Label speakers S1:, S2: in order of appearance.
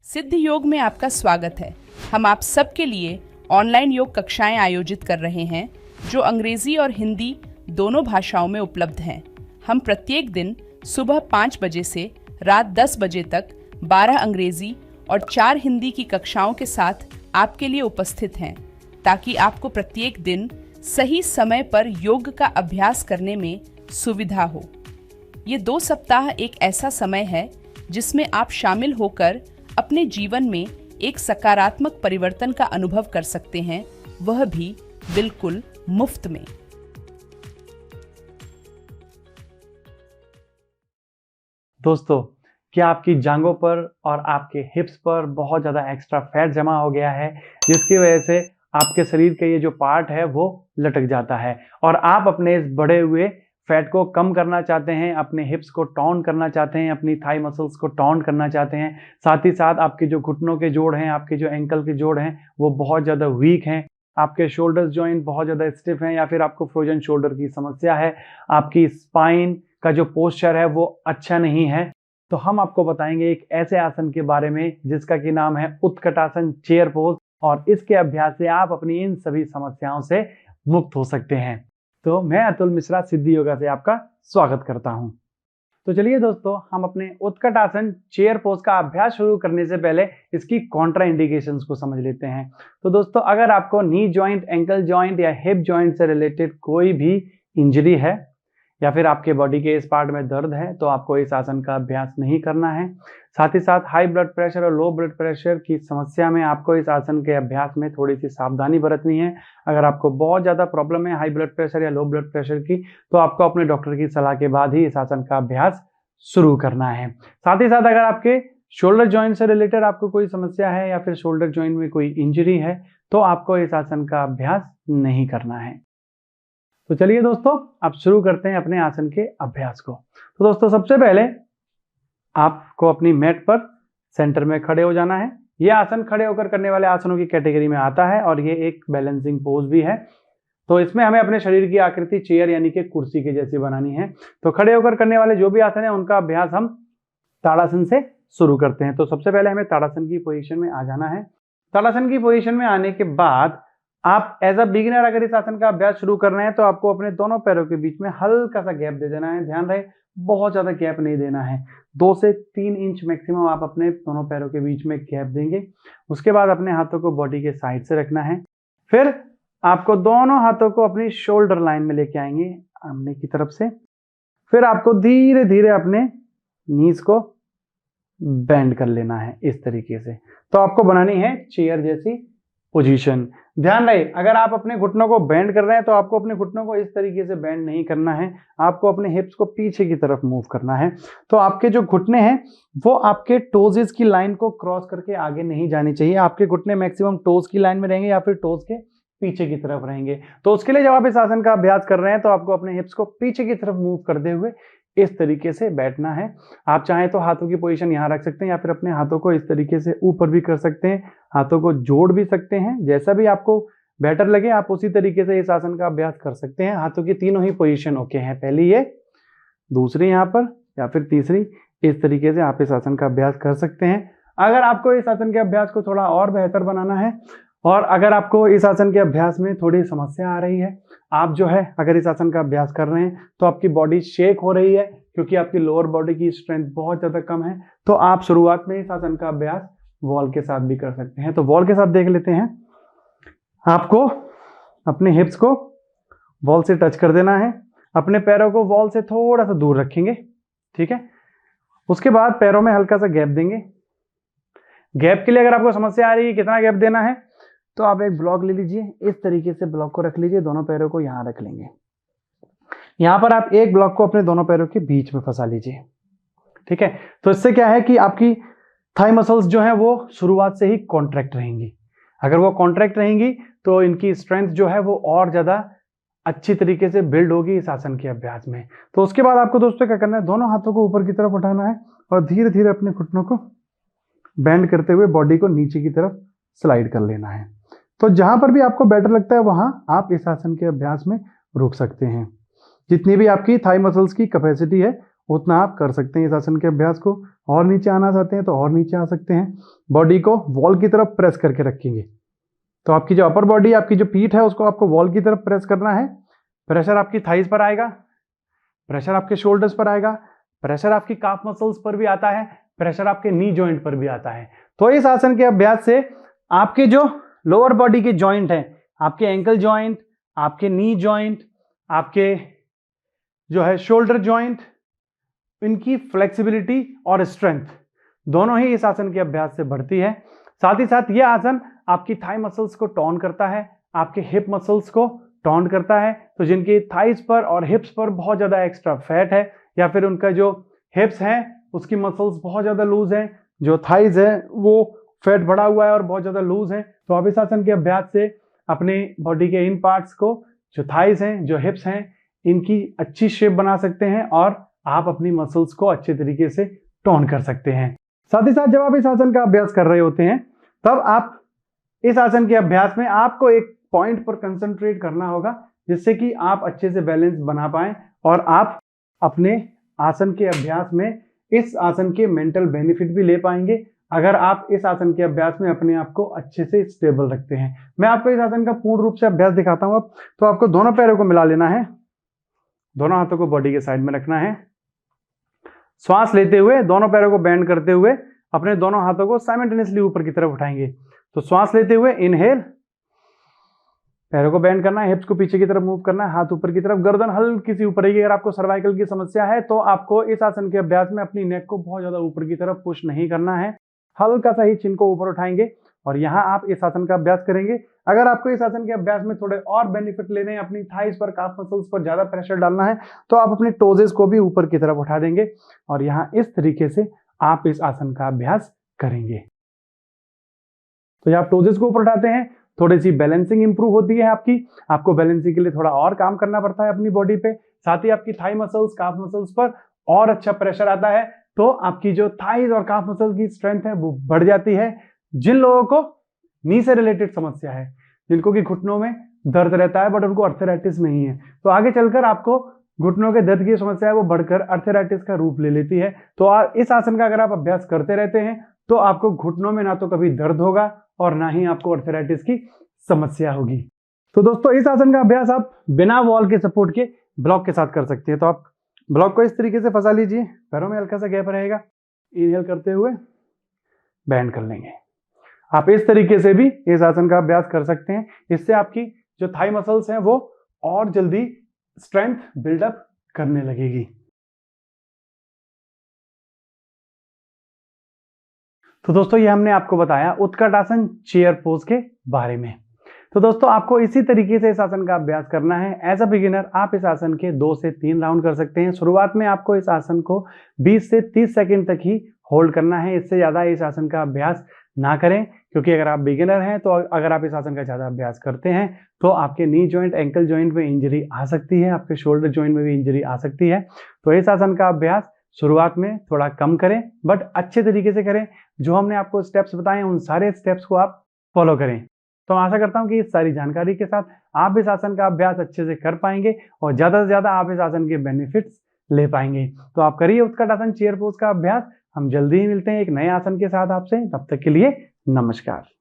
S1: सिद्ध योग में आपका स्वागत है। हम आप सबके लिए ऑनलाइन योग कक्षाएं आयोजित कर रहे हैं जो अंग्रेजी और हिंदी दोनों भाषाओं में उपलब्ध हैं। हम प्रत्येक दिन सुबह 5 बजे से रात 10 बजे तक 12 अंग्रेजी और 4 हिंदी की कक्षाओं के साथ आपके लिए उपस्थित हैं, ताकि आपको प्रत्येक दिन सही समय पर योग का अभ्यास करने में सुविधा हो। ये 2 सप्ताह एक ऐसा समय है जिसमें आप शामिल होकर अपने जीवन में एक सकारात्मक परिवर्तन का अनुभव कर सकते हैं, वह भी बिल्कुल मुफ्त में।
S2: दोस्तों, क्या आपकी जांघों पर और आपके हिप्स पर बहुत ज़्यादा एक्स्ट्रा फैट जमा हो गया है, जिसकी वजह से आपके शरीर के ये जो पार्ट है वो लटक जाता है और आप अपने इस बढ़े हुए फैट को कम करना चाहते हैं, अपने हिप्स को टॉन करना चाहते हैं, अपनी थाई मसल्स को टॉन करना चाहते हैं। साथ ही साथ आपके जो घुटनों के जोड़ हैं, आपके जो एंकल के जोड़ हैं, वो बहुत ज़्यादा वीक हैं। आपके शोल्डर जॉइंट बहुत ज़्यादा स्टिफ हैं या फिर आपको फ्रोजन शोल्डर की समस्या है। आपकी स्पाइन का जो पोस्चर है वो अच्छा नहीं है। तो हम आपको बताएंगे एक ऐसे आसन के बारे में जिसका कि नाम है उत्कटासन चेयर पोज, और इसके अभ्यास से आप अपनी इन सभी समस्याओं से मुक्त हो सकते हैं। तो मैं अतुल मिश्रा सिद्ध योगा से आपका स्वागत करता हूं। तो चलिए दोस्तों, हम अपने उत्कटासन चेयर पोज का अभ्यास शुरू करने से पहले इसकी कॉन्ट्रा इंडिकेशंस को समझ लेते हैं। तो दोस्तों, अगर आपको नी जॉइंट, एंकल जॉइंट या हिप जॉइंट से रिलेटेड कोई भी इंजरी है या फिर आपके बॉडी के इस पार्ट में दर्द है, तो आपको इस आसन का अभ्यास नहीं करना है। साथ ही साथ हाई ब्लड प्रेशर और लो ब्लड प्रेशर की समस्या में आपको इस आसन के अभ्यास में थोड़ी सी सावधानी बरतनी है। अगर आपको बहुत ज़्यादा प्रॉब्लम है हाई ब्लड प्रेशर या लो ब्लड प्रेशर की, तो आपको अपने डॉक्टर की सलाह के बाद ही इस आसन का अभ्यास शुरू करना है। साथ ही साथ अगर आपके शोल्डर जॉइंट से रिलेटेड आपको कोई समस्या है या फिर शोल्डर जॉइंट में कोई इंजरी है, तो आपको इस आसन का अभ्यास नहीं करना है। तो चलिए दोस्तों, अब शुरू करते हैं अपने आसन के अभ्यास को। तो दोस्तों, सबसे पहले आपको अपनी मैट पर सेंटर में खड़े हो जाना है। यह आसन खड़े होकर करने वाले आसनों की कैटेगरी में आता है और ये एक बैलेंसिंग पोज भी है। तो इसमें हमें अपने शरीर की आकृति चेयर यानी कि कुर्सी के जैसी बनानी है। तो खड़े होकर करने वाले जो भी आसन है उनका अभ्यास हम ताड़ासन से शुरू करते हैं। तो सबसे पहले हमें ताड़ासन की पोजीशन में आ जाना है। ताड़ासन की पोजीशन में आने के बाद आप एज अ बिगिनर अगर इस आसन का अभ्यास शुरू कर रहे हैं तो आपको अपने दोनों पैरों के बीच में हल्का सा गैप दे देना है। ध्यान रहे, बहुत ज्यादा गैप नहीं देना है। 2 से 3 इंच मैक्सिमम आप अपने दोनों पैरों के बीच में गैप देंगे। उसके बाद अपने हाथों को बॉडी के साइड से रखना है। फिर आपको दोनों हाथों को अपनी शोल्डर लाइन में लेके आएंगे सामने की तरफ से। फिर आपको धीरे धीरे अपने नीज को बेंड कर लेना है इस तरीके से। तो आपको बनानी है चेयर जैसी पोजीशन। ध्यान रहे, अगर आप अपने घुटनों को बेंड कर रहे हैं तो आपको अपने घुटनों को इस तरीके से बेंड नहीं करना है, आपको अपने हिप्स को पीछे की तरफ मूव करना है। तो आपके जो घुटने हैं वो आपके टोजेस की लाइन को क्रॉस करके आगे नहीं जाने चाहिए। आपके घुटने मैक्सिमम टोज की लाइन में रहेंगे या फिर टोज के पीछे की तरफ रहेंगे। तो उसके लिए जब आप इस आसन का अभ्यास कर रहे हैं तो आपको अपने हिप्स को पीछे की तरफ मूव करते हुए इस तरीके से बैठना है। आप चाहें तो हाथों की पोजीशन यहाँ रख सकते हैं या फिर अपने हाथों को इस तरीके से ऊपर भी कर सकते हैं, हाथों को जोड़ भी सकते हैं। जैसा भी आपको बेटर लगे आप उसी तरीके से इस आसन का अभ्यास कर सकते हैं। हाथों की तीनों ही पोजीशन ओके हैं, पहली ये, दूसरी यहाँ पर या फिर तीसरी। इस तरीके से आप इस आसन का अभ्यास कर सकते हैं। अगर आपको इस आसन के अभ्यास को थोड़ा और बेहतर बनाना है और अगर आपको इस आसन के अभ्यास में थोड़ी समस्या आ रही है, आप जो है अगर इस आसन का अभ्यास कर रहे हैं तो आपकी बॉडी शेक हो रही है क्योंकि आपकी लोअर बॉडी की स्ट्रेंथ बहुत ज़्यादा कम है, तो आप शुरुआत में इस आसन का अभ्यास वॉल के साथ भी कर सकते हैं। तो वॉल के साथ देख लेते हैं। आपको अपने हिप्स को वॉल से टच कर देना है, अपने पैरों को वॉल से थोड़ा सा दूर रखेंगे, ठीक है। उसके बाद पैरों में हल्का सा गैप देंगे। गैप के लिए अगर आपको समस्या आ रही है कितना गैप देना है, तो आप एक ब्लॉक ले लीजिए, इस तरीके से ब्लॉक को रख लीजिए, दोनों पैरों को यहाँ रख लेंगे। यहाँ पर आप एक ब्लॉक को अपने दोनों पैरों के बीच में फंसा लीजिए, ठीक है। तो इससे क्या है कि आपकी थाई मसल्स जो है वो शुरुआत से ही कॉन्ट्रैक्ट रहेंगी। अगर वो कॉन्ट्रैक्ट रहेंगी तो इनकी स्ट्रेंथ जो है वो और ज़्यादा अच्छी तरीके से बिल्ड होगी इस आसन के अभ्यास में। तो उसके बाद आपको दोस्तों क्या करना है, दोनों हाथों को ऊपर की तरफ उठाना है और धीरे धीरे अपने घुटनों को बेंड करते हुए बॉडी को नीचे की तरफ स्लाइड कर लेना है। तो जहां पर भी आपको बेटर लगता है वहां आप इस आसन के अभ्यास में रुक सकते हैं। जितनी भी आपकी थाई मसल्स की कैपेसिटी है उतना आप कर सकते हैं इस आसन के अभ्यास को। और नीचे आना चाहते हैं तो और नीचे आ सकते हैं। बॉडी को वॉल की तरफ प्रेस करके रखेंगे। तो आपकी जो अपर बॉडी, आपकी जो पीठ है, उसको आपको वॉल की तरफ प्रेस करना है। प्रेशर आपकी थाइज पर आएगा, प्रेशर आपके शोल्डर्स पर आएगा, प्रेशर आपकी काफ मसल्स पर भी आता है, प्रेशर आपके नी जॉइंट पर भी आता है। तो इस आसन के अभ्यास से आपके जो लोअर बॉडी के जॉइंट हैं, आपके एंकल जॉइंट, आपके नी जॉइंट, आपके जो है शोल्डर जॉइंट, इनकी फ्लेक्सिबिलिटी और स्ट्रेंथ दोनों ही इस आसन के अभ्यास से बढ़ती है। साथ ही साथ यह आसन आपकी थाई मसल्स को टोन करता है, आपके हिप मसल्स को टोन करता है। तो जिनकी थाइस पर और हिप्स पर बहुत ज्यादा एक्स्ट्रा फैट है, या फिर उनका जो हिप्स है उसकी मसल्स बहुत ज्यादा लूज है, जो थाइज है वो फैट बढ़ा हुआ है और बहुत ज्यादा लूज है, तो आप इस आसन के अभ्यास से अपने बॉडी के इन पार्ट्स को, जो थाइज हैं, जो हिप्स हैं, इनकी अच्छी शेप बना सकते हैं और आप अपनी मसल्स को अच्छे तरीके से टोन कर सकते हैं। साथ ही साथ जब आप इस आसन का अभ्यास कर रहे होते हैं, तब आप इस आसन के अभ्यास में आपको एक पॉइंट पर कंसंट्रेट करना होगा, जिससे कि आप अच्छे से बैलेंस बना पाएं और आप अपने आसन के अभ्यास में इस आसन के मेंटल बेनिफिट भी ले पाएंगे, अगर आप इस आसन के अभ्यास में अपने आप को अच्छे से स्टेबल रखते हैं। मैं आपको इस आसन का पूर्ण रूप से अभ्यास दिखाता हूं। अब तो आपको दोनों पैरों को मिला लेना है, दोनों हाथों को बॉडी के साइड में रखना है। श्वास लेते हुए दोनों पैरों को बेंड करते हुए अपने दोनों हाथों को साइमल्टेनियसली ऊपर की तरफ उठाएंगे। तो श्वास लेते हुए इनहेल, पैरों को बेंड करना है, हिप्स को पीछे की तरफ मूव करना है, हाथ ऊपर की तरफ, गर्दन हल्की सी ऊपर रहेगी। अगर आपको सर्वाइकल की समस्या है तो आपको इस आसन के अभ्यास में अपनी नेक को बहुत ज्यादा ऊपर की तरफ पुश नहीं करना है, हल्का सा ही चिन को ऊपर उठाएंगे और यहाँ आप इस आसन का अभ्यास करेंगे। अगर आपको इस आसन के अभ्यास में थोड़े और बेनिफिट लेने हैं, अपनी थाइस पर, काफ मसल्स पर ज्यादा प्रेशर डालना है, तो आप अपने टोजेस को भी ऊपर की तरफ उठा देंगे और यहाँ इस तरीके से आप इस आसन का अभ्यास करेंगे। तो जब आप टोजेस को ऊपर उठाते हैं, थोड़ी सी बैलेंसिंग इंप्रूव होती है आपकी। आपको बैलेंसिंग के लिए थोड़ा और काम करना पड़ता है अपनी बॉडी पे। साथ ही आपकी थाई मसल्स, काफ मसल्स पर और अच्छा प्रेशर आता है, तो आपकी जो थाइज और काफ मसल की स्ट्रेंथ है वो बढ़ जाती है। जिन लोगों को नी से रिलेटेड समस्या है, जिनको कि घुटनों में दर्द रहता है बट उनको अर्थराइटिस नहीं है, तो आगे चलकर आपको घुटनों के दर्द की समस्या है वो बढ़कर अर्थराइटिस का रूप ले लेती है। तो इस आसन का अगर आप अभ्यास करते रहते हैं तो आपको घुटनों में ना तो कभी दर्द होगा और ना ही आपको अर्थराइटिस की समस्या होगी। तो दोस्तों, इस आसन का अभ्यास आप बिना वॉल के सपोर्ट के ब्लॉक के साथ कर सकते हैं। तो आप ब्लॉक को इस तरीके से फंसा लीजिए, पैरों में हल्का सा गैप रहेगा, इनहेल करते हुए बैंड कर लेंगे। आप इस तरीके से भी इस आसन का अभ्यास कर सकते हैं। इससे आपकी जो थाई मसल्स हैं वो और जल्दी स्ट्रेंथ बिल्डअप करने लगेगी। तो दोस्तों, ये हमने आपको बताया उत्कट आसन, चेयर पोज के बारे में। तो दोस्तों, आपको इसी तरीके से इस आसन का अभ्यास करना है। एज अ बिगिनर आप इस आसन के 2 से 3 राउंड कर सकते हैं। शुरुआत में आपको इस आसन को 20 से 30 सेकंड तक ही होल्ड करना है, इससे ज्यादा इस आसन का अभ्यास ना करें, क्योंकि अगर आप बिगिनर हैं तो अगर आप इस आसन का ज्यादा अभ्यास करते हैं तो आपके नी जॉइंट, एंकल जॉइंट में इंजरी आ सकती है, आपके शोल्डर जॉइंट में भी इंजरी आ सकती है। तो इस आसन का अभ्यास शुरुआत में थोड़ा कम करें, बट अच्छे तरीके से करें। जो हमने आपको स्टेप्स बताए उन सारे स्टेप्स को आप फॉलो करें। तो मैं आशा करता हूं कि इस सारी जानकारी के साथ आप इस आसन का अभ्यास अच्छे से कर पाएंगे और ज्यादा से ज्यादा आप इस आसन के बेनिफिट्स ले पाएंगे। तो आप करिए उत्कट आसन, चेयर पोज का अभ्यास। हम जल्दी ही मिलते हैं एक नए आसन के साथ आपसे। तब तक के लिए नमस्कार।